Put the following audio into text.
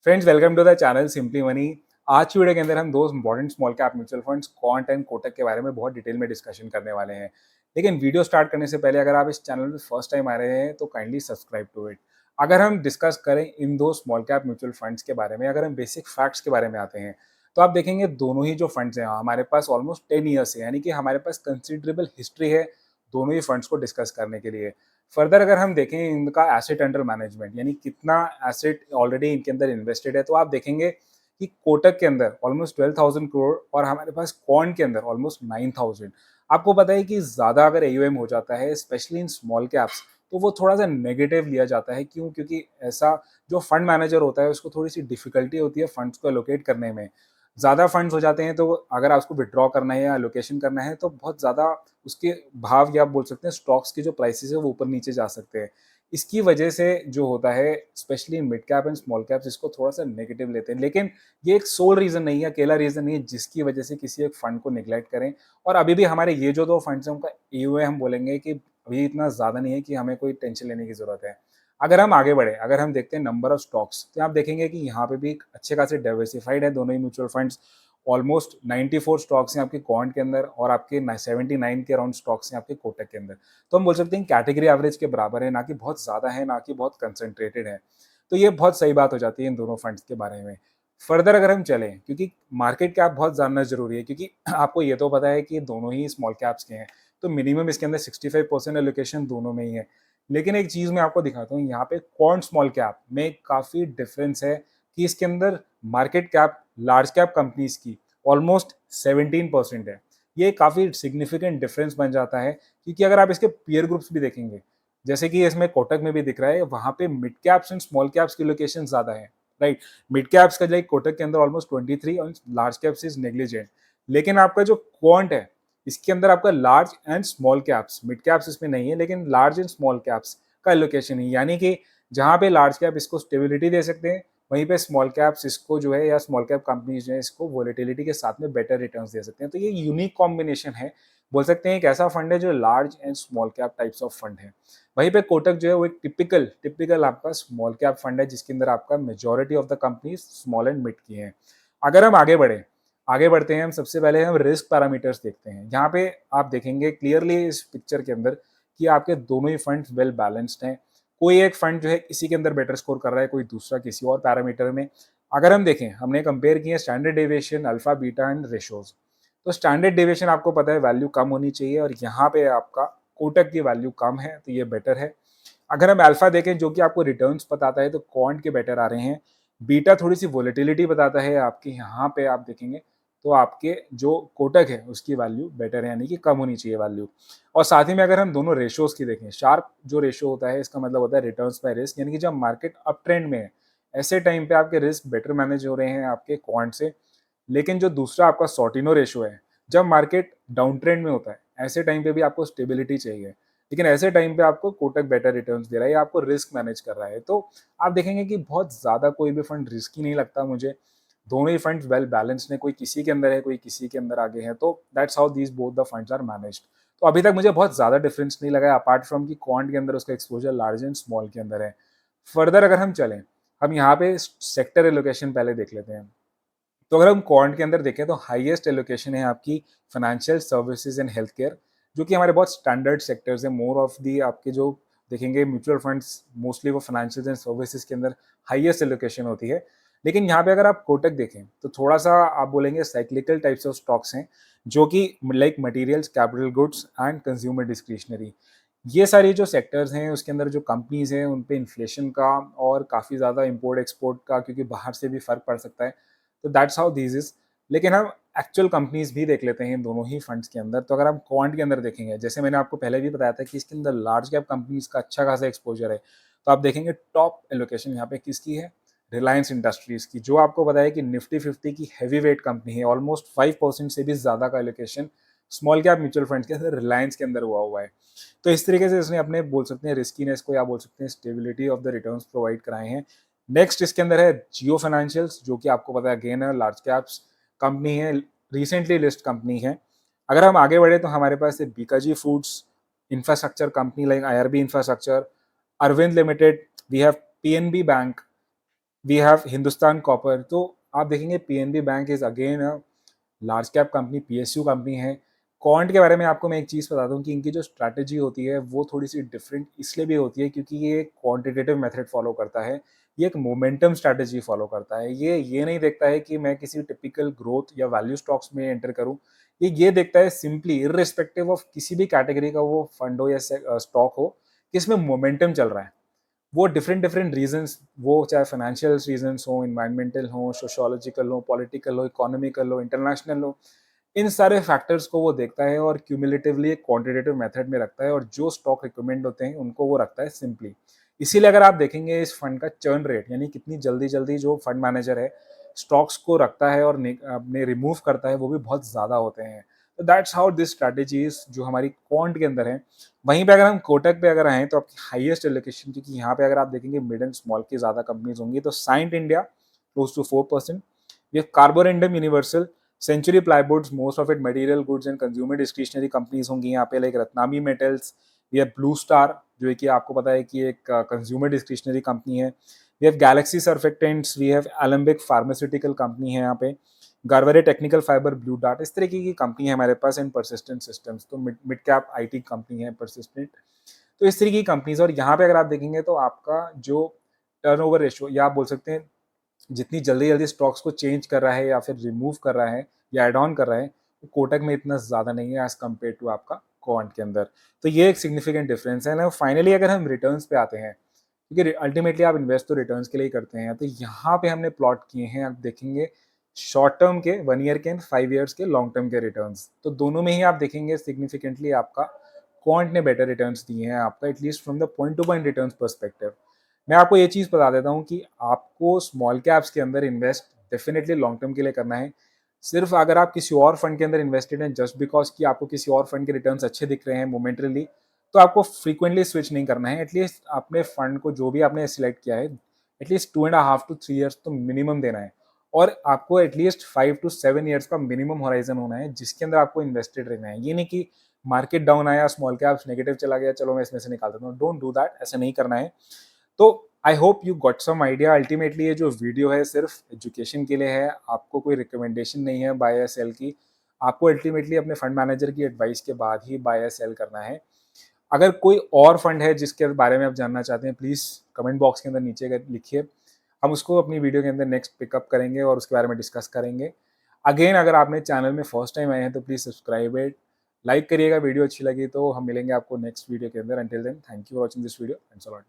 Friends, welcome to the channel simply money. आज की video के अंदर हम दो important small cap mutual funds quant and Kotak के बारे में बहुत डिटेल में डिस्कशन करने वाले हैं। लेकिन वीडियो स्टार्ट करने से पहले अगर आप इस चैनल में फर्स्ट टाइम आ रहे हैं तो काइंडली सब्सक्राइब टू इट। अगर हम डिस्कस करें इन दो स्मॉल कैप म्यूचुअल फंड्स के बारे में, अगर हम बेसिक फैक्ट्स के बारे में आते हैं तो आप देखेंगे दोनों ही जो फंड्स हैं हमारे पास ऑलमोस्ट 10 ईयर्स है, यानी कि हमारे पास कंसिडरेबल हिस्ट्री है दोनों ही फंड्स को डिस्कस करने के लिए। फर्दर अगर हम देखें इनका एसेट अंडर मैनेजमेंट, यानी कितना एसेट ऑलरेडी इनके अंदर इन्वेस्टेड है, तो आप देखेंगे कि कोटक के अंदर ऑलमोस्ट 12,000 करोड़ और हमारे पास क्वांट के अंदर ऑलमोस्ट 9,000। आपको पता है कि ज़्यादा अगर एयूएम हो जाता है स्पेशली इन स्मॉल कैप्स तो वो थोड़ा सा नेगेटिव लिया जाता है। क्यों? क्योंकि ऐसा जो फंड मैनेजर होता है उसको थोड़ी सी डिफिकल्टी होती है फंड्स को एलोकेट करने में। ज़्यादा फंड्स हो जाते हैं तो अगर आप उसको विड्रॉ करना है या एलोकेशन करना है तो बहुत ज़्यादा उसके भाव, या आप बोल सकते हैं स्टॉक्स की जो प्राइसेस है वो ऊपर नीचे जा सकते हैं। इसकी वजह से जो होता है specially mid cap and small caps इसको थोड़ा सा नेगेटिव लेते हैं। लेकिन ये एक सोल रीज़न नहीं है, अकेला रीज़न नहीं है जिसकी वजह से किसी एक फंड को निगलेक्ट करें। और अभी भी हमारे ये जो दो फंड्स हैं उनका एयूए हम बोलेंगे कि अभी इतना ज़्यादा नहीं है कि हमें कोई टेंशन लेने की ज़रूरत है। अगर हम आगे बढ़े, अगर हम देखते हैं नंबर ऑफ स्टॉक्स, तो आप देखेंगे कि यहाँ पे भी अच्छे खासे डाइवर्सिफाइड है दोनों ही म्यूचुअल फंड्स। ऑलमोस्ट 94 स्टॉक्स हैं आपके क्वांट के अंदर और आपके 79 के अराउंड स्टॉक्स हैं आपके कोटक के अंदर। तो हम बोल सकते हैं कैटेगरी एवरेज के बराबर है, ना कि बहुत ज़्यादा है, ना कि बहुत कंसंट्रेटेड है। तो ये बहुत सही बात हो जाती है इन दोनों फंड्स के बारे में। फर्दर अगर हम चलें, क्योंकि मार्केट कैप बहुत जानना जरूरी है, क्योंकि आपको ये तो पता है कि दोनों ही स्मॉल कैप्स के हैं, तो मिनिमम इसके अंदर 65% एलोकेशन दोनों में ही है। लेकिन एक चीज़ मैं आपको दिखाता हूँ, यहाँ पे क्वांट स्मॉल कैप में काफ़ी डिफरेंस है कि इसके अंदर market cap large cap companies की ऑलमोस्ट 17% है। ये काफ़ी सिग्निफिकेंट डिफरेंस बन जाता है, क्योंकि अगर आप इसके पीयर ग्रुप्स भी देखेंगे, जैसे कि इसमें कोटक में भी दिख रहा है, वहाँ पे mid caps and small caps की लोकेशन ज़्यादा है, राइट। मिड कैप्स का लाइक कोटक के अंदर ऑलमोस्ट 23 और लार्ज कैप्स इज नेग्लिजेंट। लेकिन आपका जो क्वांट है इसके अंदर आपका large and small caps, mid caps इसमें नहीं है लेकिन लार्ज एंड स्मॉल कैप्स का लोकेशन है, यानी कि जहाँ पे लार्ज कैप इसको स्टेबिलिटी दे सकते हैं, वहीं पे स्मॉल कैप्स इसको जो है, या स्मॉल कैप कंपनीज जो है इसको वोलेटिलिटी के साथ में बेटर रिटर्न्स दे सकते हैं। तो ये यूनिक कॉम्बिनेशन है, बोल सकते हैं एक ऐसा फंड है जो large and small cap types of fund है। वहीं पे कोटक जो है वो एक टिपिकल टिपिकल आपका स्मॉल कैप फंड है, जिसके अंदर आपका majority of the company small and mid की हैं। अगर हम आगे बढ़ते हैं, हम सबसे पहले हम रिस्क पैरामीटर्स देखते हैं। यहाँ पे आप देखेंगे क्लियरली इस पिक्चर के अंदर कि आपके दोनों ही फंड्स वेल बैलेंस्ड हैं। कोई एक फंड जो है किसी के अंदर बेटर स्कोर कर रहा है, कोई दूसरा किसी और पैरामीटर में। अगर हम देखें, हमने कंपेयर किए standard deviation, alpha, beta and ratios. तो स्टैंडर्ड डेविएशन आपको पता है वैल्यू कम होनी चाहिए, और यहाँ पे आपका कोटक की वैल्यू कम है तो ये बेटर है। अगर हम अल्फा देखें जो कि आपको रिटर्न्स बताता है, तो क्वांट के बेटर आ रहे हैं। बीटा थोड़ी सी वोलेटिलिटी बताता है आपके, यहाँ पे आप देखेंगे तो आपके जो कोटक है उसकी वैल्यू बेटर है, यानी कि कम होनी चाहिए वैल्यू। और साथ ही में अगर हम दोनों रेशियोज की देखें, शार्प जो रेशियो होता है इसका मतलब होता है रिटर्न्स बाय रिस्क, यानी कि जब मार्केट अप ट्रेंड में है ऐसे टाइम पे आपके रिस्क बेटर मैनेज हो रहे हैं आपके क्वांट से। लेकिन जो दूसरा आपका सॉर्टिनो रेशियो है, जब मार्केट डाउन ट्रेंड में होता है ऐसे टाइम पे भी आपको स्टेबिलिटी चाहिए, लेकिन ऐसे टाइम पे आपको कोटक बेटर रिटर्न्स दे रहा है या आपको रिस्क मैनेज कर रहा है। तो आप देखेंगे कि बहुत ज़्यादा कोई भी फंड रिस्की नहीं लगता मुझे। दोनों ही फंड्स वेल बैलेंस्ड हैं, कोई किसी के अंदर है, कोई किसी के अंदर आगे है। तो that's how these both the funds are managed. तो अभी तक मुझे बहुत ज़्यादा डिफरेंस नहीं लगा, अपार्ट फ्रॉम कि क्वांट के अंदर उसका एक्सपोजर लार्ज एंड स्मॉल के अंदर है। फर्दर अगर हम चलें, हम यहाँ पे सेक्टर एलोकेशन पहले देख लेते हैं। तो अगर हम क्वांट के अंदर देखें तो हाईएस्ट एलोकेशन है आपकी financial services and health care, जो कि हमारे बहुत स्टैंडर्ड सेक्टर्स हैं। मोर ऑफ दी आपके जो देखेंगे म्यूचुअल फंड्स मोस्टली वो फाइनेंशियल एंड सर्विसेज के अंदर हाईएस्ट एलोकेशन होती है। लेकिन यहाँ पे अगर आप कोटक देखें तो थोड़ा सा आप बोलेंगे साइक्लिकल टाइप्स ऑफ स्टॉक्स हैं, जो कि like materials, capital goods and consumer discretionary. ये सारी जो सेक्टर्स हैं उसके अंदर जो कंपनीज हैं उन पे इन्फ्लेशन का और काफ़ी ज़्यादा इंपोर्ट एक्सपोर्ट का, क्योंकि बाहर से भी फर्क पड़ सकता है। तो दैट्स हाउ दिस इज। लेकिन हम एक्चुअल कंपनीज भी देख लेते हैं दोनों ही फंड्स के अंदर। तो अगर हम क्वांट के अंदर देखेंगे, जैसे मैंने आपको पहले भी बताया था कि इसके अंदर लार्ज कैप कंपनीज का अच्छा खासा एक्सपोजर है, तो आप देखेंगे टॉप एलोकेशन यहाँ पे किसकी है, रिलायंस इंडस्ट्रीज की, जो आपको बताया कि निफ्टी 50 की हैवी वेट कंपनी है। ऑलमोस्ट 5% से भी ज़्यादा का allocation small cap mutual fund के अंदर रिलायंस के अंदर हुआ है। तो इस तरीके से इसने अपने बोल सकते हैं रिस्कीनेस को, या बोल सकते हैं stability of the returns provide कराए हैं। नेक्स्ट इसके अंदर है जियो फाइनेंशियल्स, जो कि आपको पता है अगेन है लार्ज कैप्स कंपनी है, रिसेंटली लिस्ट कंपनी है। अगर हम आगे बढ़े तो हमारे पास है Bikaji foods, infrastructure company like IRB infrastructure, Arvind limited, we have PNB bank, we have Hindustan copper. तो आप देखेंगे PNB bank is again a large cap company, PSU company है। क्वांट के बारे में आपको मैं एक चीज़ बता दूँ कि इनकी जो स्ट्रैटेजी होती है वो थोड़ी-सी डिफरेंट इसलिए भी होती है क्योंकि ये क्वांटिटेटिव मेथड फॉलो करता है। ये एक मोमेंटम स्ट्रैटेजी फॉलो करता है। ये नहीं देखता है कि मैं किसी टिपिकल ग्रोथ या वैल्यू स्टॉक्स में एंटर करूँ। ये देखता है सिंपली इर्रिस्पेक्टिव ऑफ किसी भी कैटेगरी का वो फंड हो या स्टॉक हो, कि इसमें मोमेंटम चल रहा है। वो डिफरेंट डिफरेंट रीजंस, वो चाहे फाइनेंशियल रीजंस हो, इन्वायरमेंटल हो, सोशियोलॉजिकल हो, पॉलिटिकल हो, इकोनॉमिकल हो, इंटरनेशनल हो, इन सारे फैक्टर्स को वो देखता है और क्यूमुलेटिवली एक क्वांटिटेटिव मेथड में रखता है और जो स्टॉक रिकमेंड होते हैं उनको वो रखता है सिंपली। इसीलिए अगर आप देखेंगे इस फंड का चर्न रेट, यानी कितनी जल्दी जल्दी जो फंड मैनेजर है स्टॉक्स को रखता है और अपने रिमूव करता है, वो भी बहुत ज़्यादा होते हैं। तो दैट्स हाउ दिस स्ट्रैटेजीज जो हमारी क्वांट के अंदर है। वहीं पे अगर हम कोटक पे अगर आएँ तो आपकी हाईएस्ट एलोकेशन, क्योंकि यहाँ पे अगर आप देखेंगे मिड एंड स्मॉल की ज़्यादा कंपनीज़ होंगी, तो साइंट इंडिया क्लोज टू 4%, ये Carborundum Universal, Century Plywoods, most of it material goods and consumer discretionary companies होंगी यहाँ पे, like Ratnamani metals, we have Blue Star जो है कि आपको पता है कि एक कंज्यूमर डिस्क्रिशनरी कंपनी है। We have Galaxy Surfactants, we have Alembic pharmaceutical company है यहाँ पे, Garware technical fibre, Blue Dart, इस तरीके की कंपनी है हमारे पास, एंड परसिस्टेंट सिस्टम्स, तो mid mid cap IT company है परसिस्टेंट। तो इस तरीके की कंपनीज, और यहाँ पे अगर आप देखेंगे तो आपका जो टर्नओवर रेशियो, या आप बोल सकते हैं जितनी जल्दी जल्दी स्टॉक्स को चेंज कर रहा है या फिर रिमूव कर रहा है या एड ऑन कर रहा है, वो कोटक में इतना ज़्यादा नहीं है एज कम्पेयर टू आपका क्वांट के अंदर। तो ये एक सिग्निफिकेंट डिफरेंस है ना। फाइनली अगर हम रिटर्न्स पे आते हैं, क्योंकि अल्टीमेटली आप इन्वेस्ट तो रिटर्न्स के लिए ही करते हैं, तो यहाँ पे हमने प्लॉट किए हैं, आप देखेंगे शॉर्ट टर्म के 1 ईयर के एंड 5 ईयर्स के लॉन्ग टर्म के रिटर्न्स, तो दोनों में ही आप देखेंगे सिग्निफिकेंटली आपका क्वांट ने बेटर रिटर्न्स दिए हैं आपका, at least from the point two point returns perspective. मैं आपको ये चीज़ बता देता हूँ कि आपको स्मॉल कैप्स के अंदर इन्वेस्ट डेफिनेटली लॉन्ग टर्म के लिए करना है। सिर्फ अगर आप किसी और फंड के अंदर इन्वेस्टेड हैं जस्ट बिकॉज कि आपको किसी और फंड के रिटर्न्स अच्छे दिख रहे हैं मोमेंटरली, तो आपको फ्रीक्वेंटली स्विच नहीं करना है। एटलीस्ट अपने फंड को जो भी आपने सिलेक्ट किया है, एटलीस्ट 2.5 to 3 years तो मिनिमम देना है, और आपको एटलीस्ट 5 to 7 years का मिनिमम होराइजन होना है जिसके अंदर आपको इन्वेस्टेड रहना है। ये नहीं कि मार्केट डाउन आया, स्मॉल कैप्स नेगेटिव चला गया, चलो मैं इसमें से निकाल देता हूँ, डोंट डू दैट, ऐसा नहीं करना है। तो I hope you got some idea. Ultimately ये जो वीडियो है सिर्फ एजुकेशन के लिए है, आपको कोई रिकमेंडेशन नहीं है बाय या सेल की। आपको अल्टीमेटली अपने फंड मैनेजर की एडवाइस के बाद ही बाय या सेल करना है। अगर कोई और फंड है जिसके बारे में आप जानना चाहते हैं, प्लीज़ कमेंट बॉक्स के अंदर नीचे लिखिए, हम उसको अपनी वीडियो के अंदर नेक्स्ट पिकअप करेंगे और उसके बारे में डिस्कस करेंगे। अगेन अगर आपने चैनल में फर्स्ट टाइम आए हैं तो प्लीज़ सब्सक्राइब इट, लाइक करिएगा, वीडियो अच्छी लगी तो हम मिलेंगे आपको नेक्स्ट वीडियो के अंदर। Until then, thank you for watching this video, thanks a lot.